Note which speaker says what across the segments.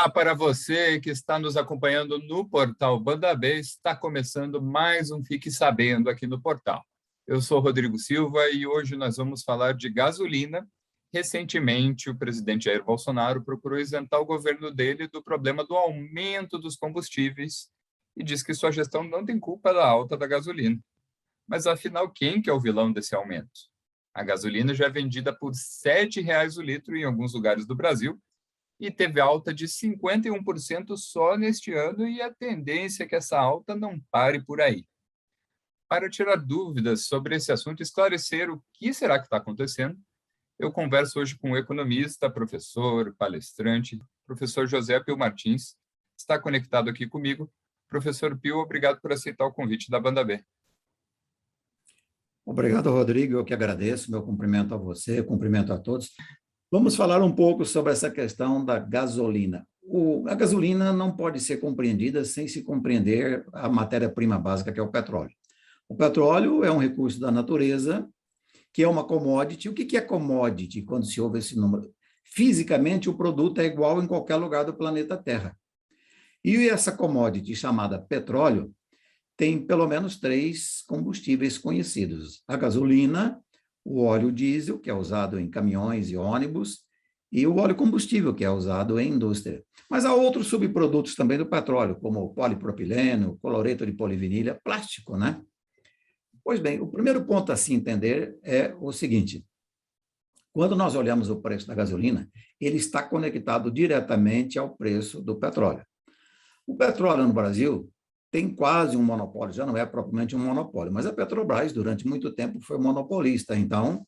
Speaker 1: Olá para você que está nos acompanhando no portal Banda B. Está começando mais um Fique Sabendo aqui no portal. Eu sou Rodrigo Silva e hoje nós vamos falar de gasolina. Recentemente, o presidente Jair Bolsonaro procurou isentar o governo dele do problema do aumento dos combustíveis e diz que sua gestão não tem culpa da alta da gasolina. Mas, afinal, quem que é o vilão desse aumento? A gasolina já é vendida por R$ 7,00 o litro em alguns lugares do Brasil e teve alta de 51% só neste ano, e a tendência é que essa alta não pare por aí. Para tirar dúvidas sobre esse assunto e esclarecer o que será que está acontecendo, eu converso hoje com o economista, professor, palestrante, professor José Pio Martins. Está conectado aqui comigo. Professor Pio, obrigado por aceitar o convite da Banda B.
Speaker 2: Obrigado, Rodrigo. Eu que agradeço. Meu cumprimento a você, cumprimento a todos. Vamos falar um pouco sobre essa questão da gasolina. A gasolina não pode ser compreendida sem se compreender a matéria-prima básica, que é o petróleo. O petróleo é um recurso da natureza, que é uma commodity. O que é commodity, quando se ouve esse número? Fisicamente, o produto é igual em qualquer lugar do planeta Terra. E essa commodity, chamada petróleo, tem pelo menos 3 combustíveis conhecidos: a gasolina, o óleo diesel, que é usado em caminhões e ônibus, e o óleo combustível, que é usado em indústria. Mas há outros subprodutos também do petróleo, como o polipropileno, cloreto de polivinilha, plástico, né? Pois bem, o primeiro ponto a se entender é o seguinte: quando nós olhamos o preço da gasolina, ele está conectado diretamente ao preço do petróleo. O petróleo no Brasil tem quase um monopólio, já não é propriamente um monopólio, mas a Petrobras, durante muito tempo, foi monopolista. Então,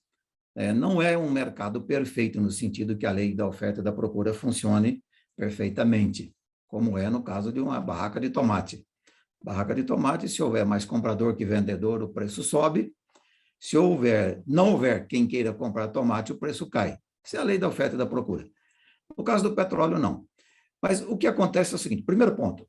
Speaker 2: não é um mercado perfeito, no sentido que a lei da oferta e da procura funcione perfeitamente, como é no caso de uma barraca de tomate. Barraca de tomate, se houver mais comprador que vendedor, o preço sobe. Se não houver quem queira comprar tomate, o preço cai. Isso é a lei da oferta e da procura. No caso do petróleo, não. Mas o que acontece é o seguinte: primeiro ponto,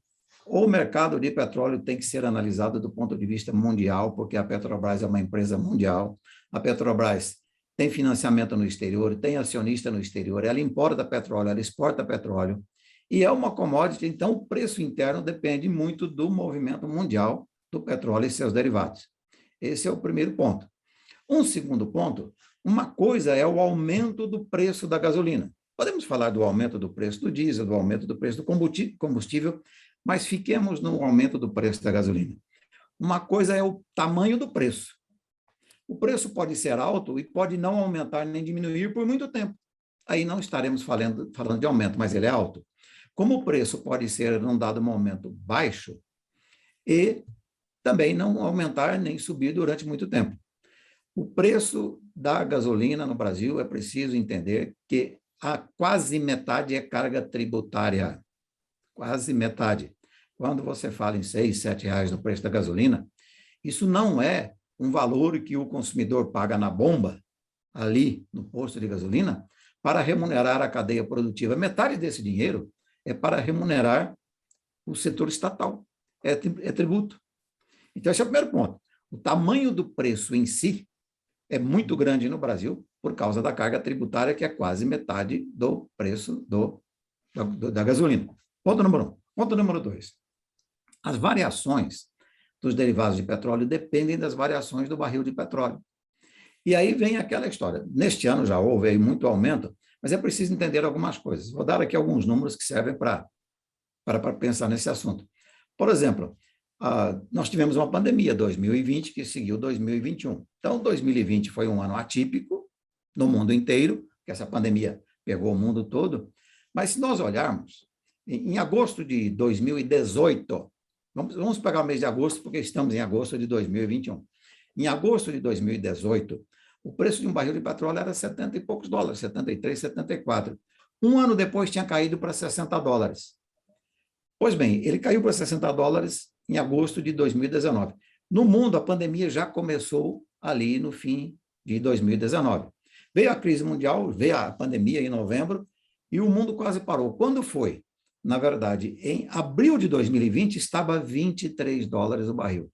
Speaker 2: o mercado de petróleo tem que ser analisado do ponto de vista mundial, porque a Petrobras é uma empresa mundial. A Petrobras tem financiamento no exterior, tem acionista no exterior, ela importa petróleo, ela exporta petróleo, e é uma commodity, então o preço interno depende muito do movimento mundial do petróleo e seus derivados. Esse é o primeiro ponto. Um segundo ponto: uma coisa é o aumento do preço da gasolina. Podemos falar do aumento do preço do diesel, do aumento do preço do combustível, mas fiquemos no aumento do preço da gasolina. Uma coisa é o tamanho do preço. O preço pode ser alto e pode não aumentar nem diminuir por muito tempo. Aí não estaremos falando de aumento, mas ele é alto. Como o preço pode ser, num dado momento, baixo, e também não aumentar nem subir durante muito tempo. O preço da gasolina no Brasil, é preciso entender que a quase metade é carga tributária. Quase metade. Quando você fala em R$ 6, R$ 7 no preço da gasolina, isso não é um valor que o consumidor paga na bomba, ali no posto de gasolina, para remunerar a cadeia produtiva. Metade desse dinheiro é para remunerar o setor estatal, é tributo. Então, esse é o primeiro ponto. O tamanho do preço em si é muito grande no Brasil por causa da carga tributária, que é quase metade do preço da gasolina. Ponto número 1. Ponto número 2. As variações dos derivados de petróleo dependem das variações do barril de petróleo. E aí vem aquela história. Neste ano já houve aí muito aumento, mas é preciso entender algumas coisas. Vou dar aqui alguns números que servem para pensar nesse assunto. Por exemplo, nós tivemos uma pandemia 2020 que seguiu 2021. Então, 2020 foi um ano atípico no mundo inteiro, que essa pandemia pegou o mundo todo. Mas se nós olharmos, em agosto de 2018, vamos pegar o mês de agosto, porque estamos em agosto de 2021. Em agosto de 2018, o preço de um barril de petróleo era 70 e poucos dólares, 73, 74. Um ano depois tinha caído para 60 dólares. Pois bem, ele caiu para 60 dólares em agosto de 2019. No mundo, a pandemia já começou ali no fim de 2019. Veio a crise mundial, veio a pandemia em novembro, e o mundo quase parou. Quando foi? Na verdade, em abril de 2020, estava 23 dólares o barril.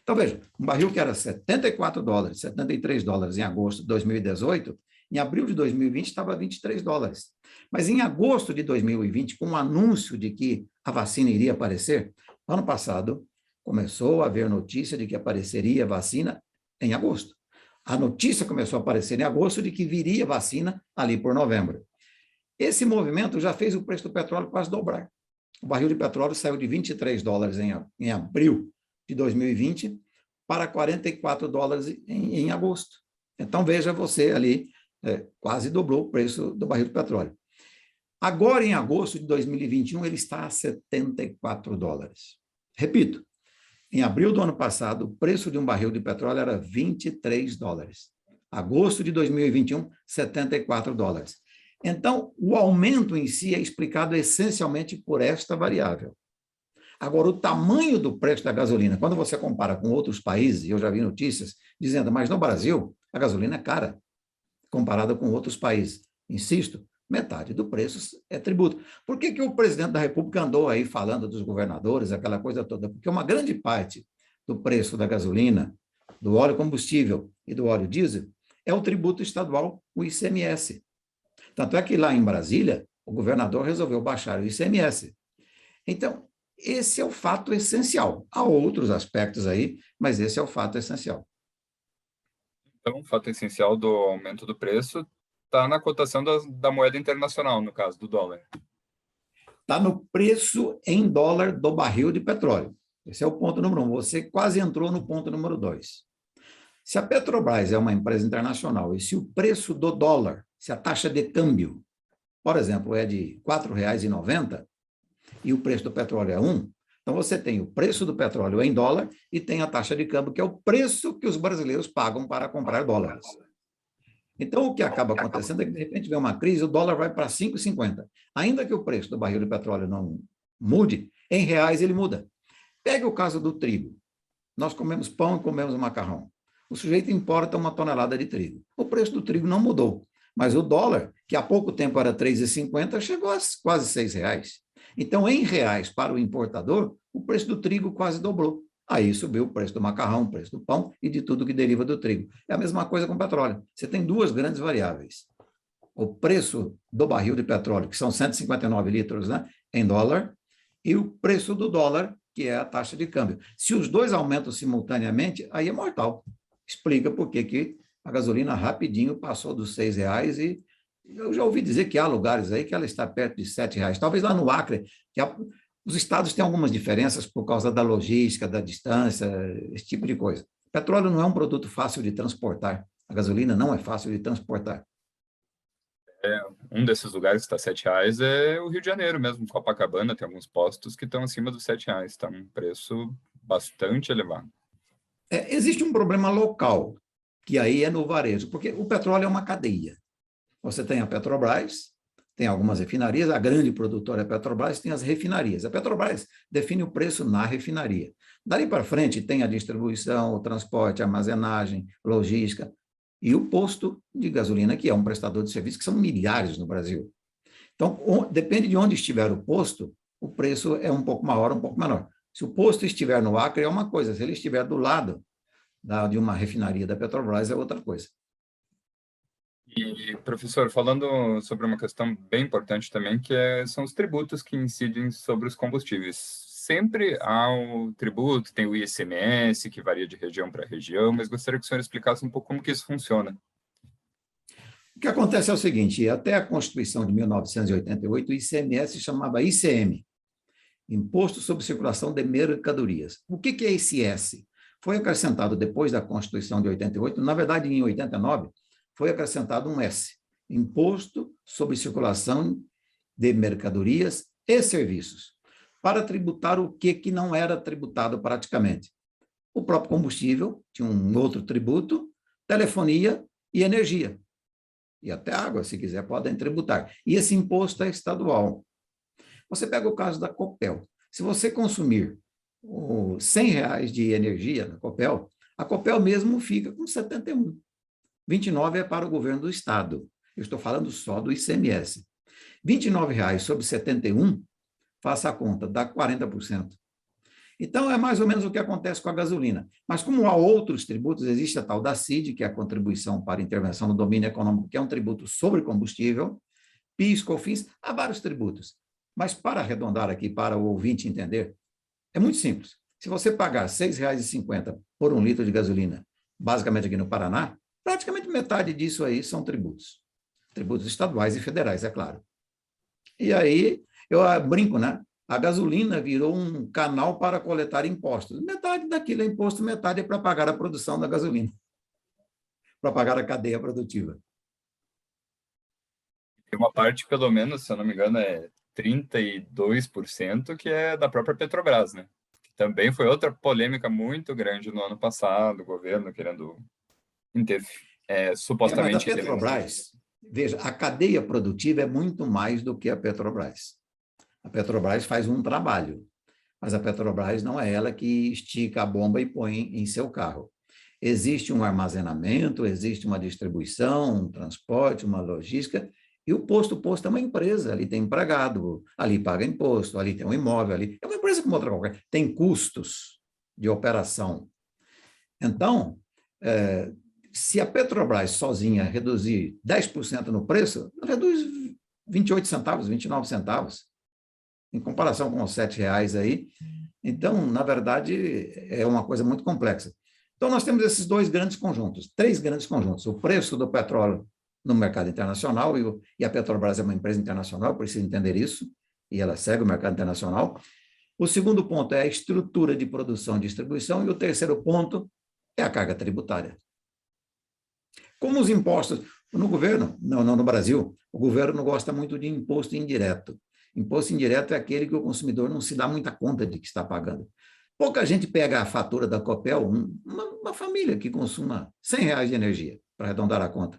Speaker 2: Então, veja, um barril que era 74 dólares, 73 dólares em agosto de 2018, Em abril de 2020 estava 23 dólares. Mas em agosto de 2020, com o anúncio de que a vacina iria aparecer, ano passado começou a haver notícia de que apareceria vacina em agosto. A notícia começou a aparecer em agosto de que viria vacina ali por novembro. Esse movimento já fez o preço do petróleo quase dobrar. O barril de petróleo saiu de 23 dólares em abril de 2020 para 44 dólares em agosto. Então, veja você ali, quase dobrou o preço do barril de petróleo. Agora, em agosto de 2021, ele está a 74 dólares. Repito, em abril do ano passado, o preço de um barril de petróleo era 23 dólares. Agosto de 2021, 74 dólares. Então, o aumento em si é explicado essencialmente por esta variável. Agora, o tamanho do preço da gasolina, quando você compara com outros países, e eu já vi notícias dizendo, mas no Brasil, a gasolina é cara, comparada com outros países. Insisto, metade do preço é tributo. Por que o presidente da República andou aí falando dos governadores, aquela coisa toda? Porque uma grande parte do preço da gasolina, do óleo combustível e do óleo diesel é o tributo estadual, o ICMS. Tanto é que lá em Brasília, o governador resolveu baixar o ICMS. Então, esse é o fato essencial. Há outros aspectos aí, mas esse é o fato essencial.
Speaker 1: Então, o fato essencial do aumento do preço está na cotação da moeda internacional, no caso do dólar.
Speaker 2: Está no preço em dólar do barril de petróleo. Esse é o ponto número 1. Você quase entrou no ponto número 2. Se a Petrobras é uma empresa internacional e se o preço do dólar, se a taxa de câmbio, por exemplo, é de R$ 4,90 e o preço do petróleo é 1, então você tem o preço do petróleo em dólar e tem a taxa de câmbio, que é o preço que os brasileiros pagam para comprar dólares. Então, o que acaba acontecendo é que, de repente, vem uma crise, o dólar vai para 5,50. Ainda que o preço do barril de petróleo não mude, em reais ele muda. Pega o caso do trigo. Nós comemos pão e comemos macarrão. O sujeito importa uma tonelada de trigo. O preço do trigo não mudou, mas o dólar, que há pouco tempo era 3,50, chegou a quase 6 reais. Então, em reais para o importador, o preço do trigo quase dobrou. Aí subiu o preço do macarrão, o preço do pão e de tudo que deriva do trigo. É a mesma coisa com o petróleo. Você tem duas grandes variáveis. O preço do barril de petróleo, que são 159 litros, né, em dólar, e o preço do dólar, que é a taxa de câmbio. Se os dois aumentam simultaneamente, aí é mortal. Explica por que a gasolina rapidinho passou dos 6 reais e eu já ouvi dizer que há lugares aí que ela está perto de 7 reais. Talvez lá no Acre, os estados têm algumas diferenças por causa da logística, da distância, esse tipo de coisa. Petróleo não é um produto fácil de transportar. A gasolina não é fácil de transportar.
Speaker 1: Um desses lugares que está 7 reais é o Rio de Janeiro mesmo, Copacabana, tem alguns postos que estão acima dos 7 reais. Está um preço bastante elevado.
Speaker 2: Existe um problema local, que aí é no varejo, porque o petróleo é uma cadeia. Você tem a Petrobras, tem algumas refinarias, a grande produtora é a Petrobras, tem as refinarias. A Petrobras define o preço na refinaria. Dali para frente tem a distribuição, o transporte, a armazenagem, logística e o posto de gasolina, que é um prestador de serviço, que são milhares no Brasil. Então, depende de onde estiver o posto, o preço é um pouco maior, um pouco menor. Se o posto estiver no Acre, é uma coisa. Se ele estiver do lado de uma refinaria da Petrobras, é outra coisa.
Speaker 1: E, professor, falando sobre uma questão bem importante também, que são os tributos que incidem sobre os combustíveis. Sempre há o tributo, tem o ICMS, que varia de região para região, mas gostaria que o senhor explicasse um pouco como que isso funciona.
Speaker 2: O que acontece é o seguinte, até a Constituição de 1988, o ICMS chamava ICM, Imposto sobre Circulação de Mercadorias. O que é esse S? Foi acrescentado depois da Constituição de 88, na verdade, em 89, foi acrescentado um S, Imposto sobre Circulação de Mercadorias e Serviços, para tributar o que não era tributado praticamente. O próprio combustível, tinha um outro tributo, telefonia e energia. E até água, se quiser, podem tributar. E esse imposto é estadual. Você pega o caso da Copel. Se você consumir R$100 de energia na Copel, a Copel mesmo fica com 71. 29 é para o governo do estado. Eu estou falando só do ICMS. R$29 sobre 71, faça a conta, dá 40%. Então, é mais ou menos o que acontece com a gasolina. Mas como há outros tributos, existe a tal da CID, que é a Contribuição para Intervenção no Domínio Econômico, que é um tributo sobre combustível, PIS, COFINS, há vários tributos. Mas para arredondar aqui, para o ouvinte entender, é muito simples. Se você pagar R$ 6,50 por um litro de gasolina, basicamente aqui no Paraná, praticamente metade disso aí são tributos. Tributos estaduais e federais, é claro. E aí, eu brinco, né? A gasolina virou um canal para coletar impostos. Metade daquilo é imposto, metade é para pagar a produção da gasolina, para pagar a cadeia produtiva.
Speaker 1: Tem uma parte, pelo menos, se eu não me engano, é 32% que é da própria Petrobras, né? Que também foi outra polêmica muito grande no ano passado, o governo querendo
Speaker 2: Mas a
Speaker 1: supostamente
Speaker 2: Petrobras, veja, a cadeia produtiva é muito mais do que a Petrobras. A Petrobras faz um trabalho, mas a Petrobras não é ela que estica a bomba e põe em seu carro. Existe um armazenamento, existe uma distribuição, um transporte, uma logística, e o posto é uma empresa, ali tem empregado, ali paga imposto, ali tem um imóvel, ali é uma empresa como outra qualquer, tem custos de operação. Então, se a Petrobras sozinha reduzir 10% no preço, reduz 28 centavos, 29 centavos, em comparação com os R$ 7 aí. Então, na verdade, é uma coisa muito complexa. Então, nós temos esses dois grandes conjuntos, três grandes conjuntos. O preço do petróleo no mercado internacional, e a Petrobras é uma empresa internacional, precisa entender isso, e ela segue o mercado internacional. O segundo ponto é a estrutura de produção e distribuição, e o terceiro ponto é a carga tributária. Como os impostos, no governo, no Brasil, o governo não gosta muito de imposto indireto. Imposto indireto é aquele que o consumidor não se dá muita conta de que está pagando. Pouca gente pega a fatura da Copel, uma família que consuma R$ 100 de energia, para arredondar a conta.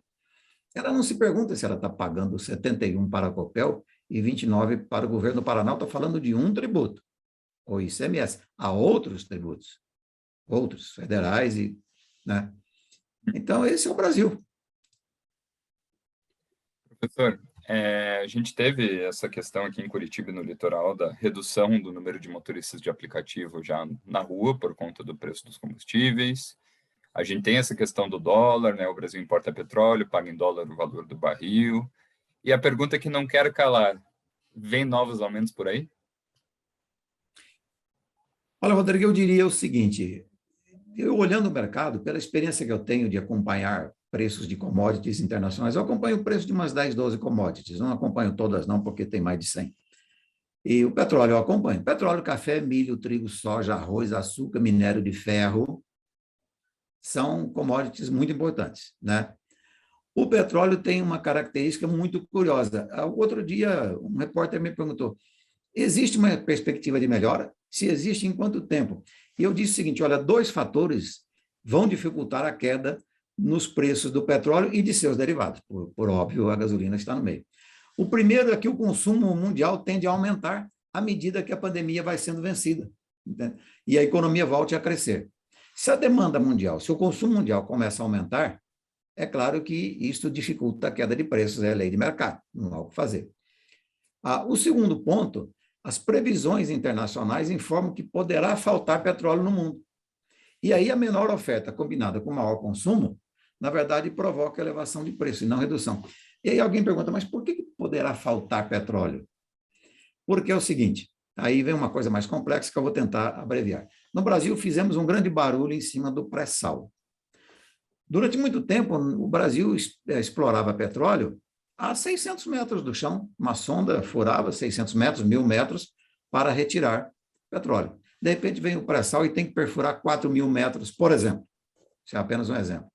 Speaker 2: Ela não se pergunta se ela está pagando 71 para a Copel e 29 para o governo do Paraná. Está falando de um tributo, o ICMS. Há outros tributos, outros federais, né? Então, esse é o Brasil.
Speaker 1: Professor, a gente teve essa questão aqui em Curitiba, no litoral, da redução do número de motoristas de aplicativo já na rua por conta do preço dos combustíveis. A gente tem essa questão do dólar, né? O Brasil importa petróleo, paga em dólar o valor do barril. E a pergunta que não quero calar, vem novos aumentos por aí?
Speaker 2: Olha, Rodrigo, eu diria o seguinte, eu olhando o mercado, pela experiência que eu tenho de acompanhar preços de commodities internacionais, eu acompanho o preço de umas 10, 12 commodities, não acompanho todas não, porque tem mais de 100. E o petróleo eu acompanho. Petróleo, café, milho, trigo, soja, arroz, açúcar, minério de ferro, são commodities muito importantes, né? O petróleo tem uma característica muito curiosa. Outro dia, um repórter me perguntou, existe uma perspectiva de melhora? Se existe, em quanto tempo? E eu disse o seguinte, olha, dois fatores vão dificultar a queda nos preços do petróleo e de seus derivados. Por óbvio, a gasolina está no meio. O primeiro é que o consumo mundial tende a aumentar à medida que a pandemia vai sendo vencida, né? E a economia volte a crescer. Se a demanda mundial, se o consumo mundial começa a aumentar, é claro que isso dificulta a queda de preços, é a lei de mercado, não há o que fazer. O segundo ponto, as previsões internacionais informam que poderá faltar petróleo no mundo. E aí a menor oferta combinada com maior consumo, na verdade, provoca elevação de preço e não redução. E aí alguém pergunta, mas por que poderá faltar petróleo? Porque é o seguinte, aí vem uma coisa mais complexa que eu vou tentar abreviar. No Brasil, fizemos um grande barulho em cima do pré-sal. Durante muito tempo, o Brasil explorava petróleo a 600 metros do chão. Uma sonda furava 600 metros, 1.000 metros, para retirar petróleo. De repente, vem o pré-sal e tem que perfurar 4.000 metros, por exemplo. Isso é apenas um exemplo.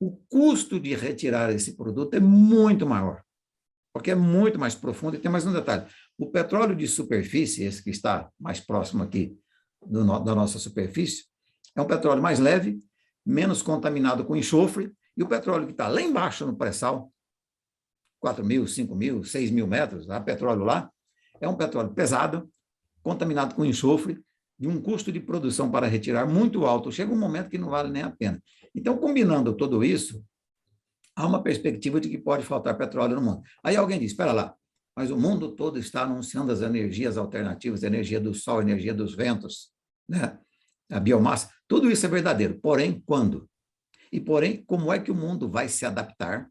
Speaker 2: O custo de retirar esse produto é muito maior, porque é muito mais profundo. E tem mais um detalhe. O petróleo de superfície, esse que está mais próximo aqui da nossa superfície, é um petróleo mais leve, menos contaminado com enxofre, e o petróleo que está lá embaixo no pré-sal, 4.000, 5.000, 6.000 metros, há petróleo lá, é um petróleo pesado, contaminado com enxofre, de um custo de produção para retirar muito alto. Chega um momento que não vale nem a pena. Então, combinando tudo isso, há uma perspectiva de que pode faltar petróleo no mundo. Aí alguém diz, espera lá, mas o mundo todo está anunciando as energias alternativas, a energia do sol, a energia dos ventos. né? A biomassa, tudo isso é verdadeiro. Porém, quando? E, porém, como é que o mundo vai se adaptar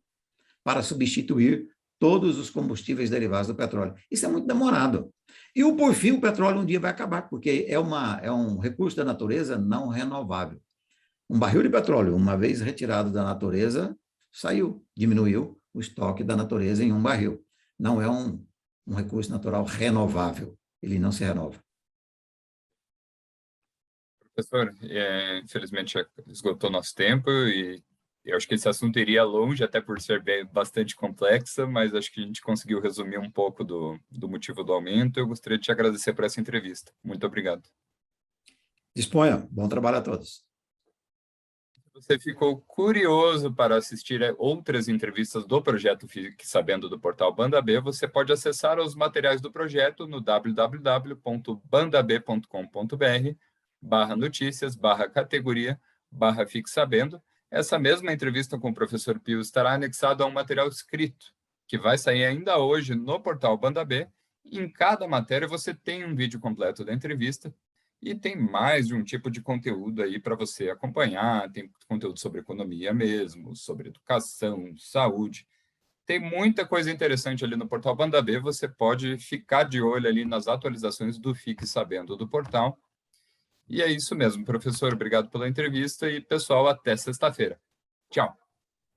Speaker 2: para substituir todos os combustíveis derivados do petróleo? Isso é muito demorado. E, por fim, o petróleo um dia vai acabar, porque é um recurso da natureza não renovável. Um barril de petróleo, uma vez retirado da natureza, saiu, diminuiu o estoque da natureza em um barril. Não é um recurso natural renovável, ele não se renova.
Speaker 1: Professor, infelizmente esgotou nosso tempo e eu acho que esse assunto iria longe, até por ser bastante complexa, mas acho que a gente conseguiu resumir um pouco do motivo do aumento. Eu gostaria de te agradecer por essa entrevista. Muito obrigado.
Speaker 2: Disponha, bom trabalho a todos.
Speaker 1: Você ficou curioso para assistir a outras entrevistas do projeto Fique Sabendo do portal Banda B, você pode acessar os materiais do projeto no www.bandab.com.br/notícias/categoria/Fique Sabendo. Essa mesma entrevista com o professor Pio estará anexada a um material escrito, que vai sair ainda hoje no portal Banda B. Em cada matéria você tem um vídeo completo da entrevista, e tem mais de um tipo de conteúdo aí para você acompanhar, tem conteúdo sobre economia mesmo, sobre educação, saúde. Tem muita coisa interessante ali no portal Banda B, você pode ficar de olho ali nas atualizações do Fique Sabendo do portal. E é isso mesmo, professor, obrigado pela entrevista e, pessoal, até sexta-feira. Tchau.